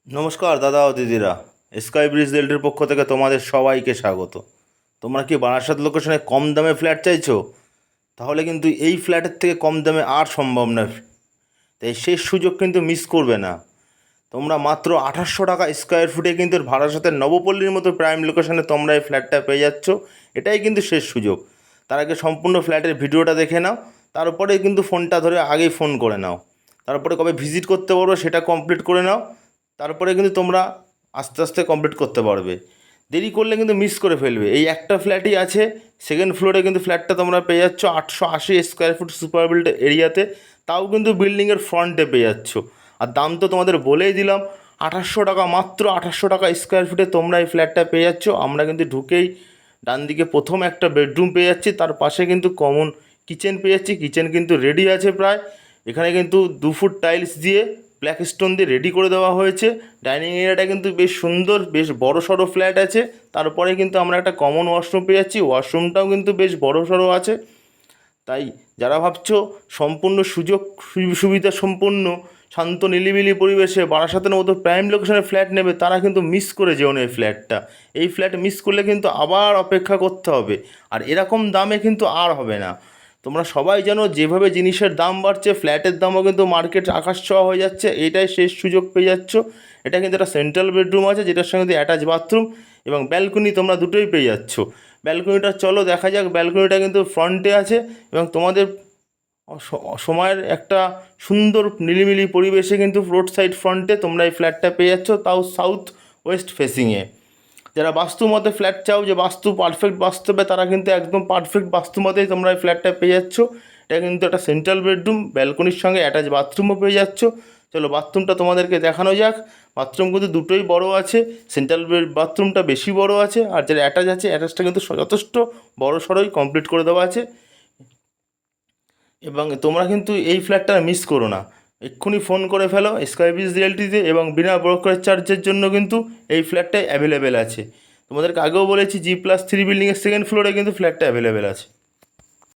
নমস্কার দাদা ও দিদিরা, স্কাই ব্রিজ রিয়েলটির পক্ষ থেকে তোমাদের সবাইকে স্বাগত। তোমরা কি বারাসাত লোকেশনে কম দামে ফ্ল্যাট চাইছো? তাহলে কিন্তু এই ফ্ল্যাটের থেকে কম দামে আর সম্ভব নয়। তাই শেষ সুযোগ কিন্তু মিস করবে না। তোমরা মাত্র 2800 টাকা স্কোয়ার ফুটে কিন্তু বারাসাতের নবপল্লীর মতো প্রাইম লোকেশনে তোমরা এই ফ্ল্যাটটা পেয়ে যাচ্ছ। এটাই কিন্তু শেষ সুযোগ। তার আগে সম্পূর্ণ ফ্ল্যাটের ভিডিওটা দেখে নাও, তারপরে কিন্তু ফোনটা ধরে আগেই ফোন করে নাও। তারপরে কবে ভিজিট করতে পারবো সেটা কমপ্লিট করে নাও, তারপরে কিন্তু তোমরা আস্তে আস্তে কমপ্লিট করতে পারবে। দেরি করলে কিন্তু মিস করে ফেলবে। এই একটা ফ্ল্যাটই আছে, সেকেন্ড ফ্লোরে কিন্তু ফ্ল্যাটটা তোমরা পেয়ে যাচ্ছ 880 স্কোয়ার ফুট সুপার বিল্ড এরিয়াতে, তাও কিন্তু বিল্ডিংয়ের ফ্রন্টে পেয়ে যাচ্ছ। আর দাম তো তোমাদের বলেই দিলাম, 2800 টাকা, মাত্র 2800 টাকা স্কোয়ার ফুটে তোমরা এই ফ্ল্যাটটা পেয়ে যাচ্ছ। আমরা কিন্তু ঢুকেই ডান দিকে প্রথম একটা বেডরুম পেয়ে যাচ্ছি, তার পাশে কিন্তু কমন কিচেন পেয়ে যাচ্ছি। কিচেন কিন্তু রেডি আছে প্রায়। এখানে কিন্তু 2 ফুট টাইলস দিয়ে ব্ল্যাক স্টোন দিয়ে রেডি করে দেওয়া হয়েছে। ডাইনিং এরিয়াটা কিন্তু বেশ সুন্দর, বেশ বড় সড়ো ফ্ল্যাট আছে। তারপরে কিন্তু আমরা একটা কমন ওয়াশরুম পেয়ে যাচ্ছি, ওয়াশরুমটাও কিন্তু বেশ বড় সড়ো আছে। তাই যারা ভাবছো সম্পূর্ণ সুযোগ সুবিধা সম্পন্ন শান্ত নিলিবিলি পরিবেশে বারাসাতের মতো প্রাইম লোকেশনে ফ্ল্যাট নেবে, তারা কিন্তু মিস করে যেও না এই ফ্ল্যাটটা। এই ফ্ল্যাট মিস করলে কিন্তু আবার অপেক্ষা করতে হবে, আর এরকম দামে কিন্তু আর হবে না। তোমরা সবাই জানো যেভাবে জিনিসের দাম বাড়ছে, ফ্ল্যাটের দামও কিন্তু মার্কেট আকাশ ছোঁয়া হয়ে যাচ্ছে। এইটাই শেষ সুযোগ পেয়ে যাচ্ছ। এটা কিন্তু একটা সেন্ট্রাল বেডরুম আছে, যেটার সঙ্গে অ্যাটাচ বাথরুম এবং ব্যালকনি তোমরা দুটোই পেয়ে যাচ্ছ। ব্যালকনিটা চলো দেখা যাক। ব্যালকনিটা কিন্তু ফ্রন্টে আছে এবং তোমাদের সময়ের একটা সুন্দর নিলিমিলি পরিবেশে কিন্তু রোড সাইড ফ্রন্টে তোমরা এই ফ্ল্যাটটা পেয়ে যাচ্ছ, তাও সাউথ ওয়েস্ট ফেসিংয়ে। যারা বাস্তু মতে ফ্ল্যাট চাও, যে বাস্তু পারফেক্ট বাস্তবে, তারা কিন্তু একদম পারফেক্ট বাস্তু মতেই তোমরা এই ফ্ল্যাটটা পেয়ে যাচ্ছ। এটা কিন্তু একটা সেন্ট্রাল বেডরুম, ব্যালকনির সঙ্গে অ্যাটাচ বাথরুমও পেয়ে যাচ্ছ। চলো বাথরুমটা তোমাদেরকে দেখানো যাক। বাথরুম কিন্তু দুটোই বড় আছে, সেন্ট্রাল বাথরুমটা বেশি বড় আছে, আর যেটা অ্যাটাচ আছে অ্যাটাচটা কিন্তু যথেষ্ট বড় সড়োই কমপ্লিট করে দেওয়া আছে। এবং তোমরা কিন্তু এই ফ্ল্যাটটা মিস করো না, এক্ষুনি ফোন করে ফেলো স্কাই ব্রিজ রিয়েলটিতে, এবং বিনা ব্রোকারেজ চার্জের জন্য কিন্তু এই ফ্ল্যাটটাই অ্যাভেলেবেল আছে। তোমাদেরকে আগেও বলেছি G+3 বিল্ডিংয়ের সেকেন্ড ফ্লোরে কিন্তু ফ্ল্যাটটা অ্যাভেলেবেল আছে।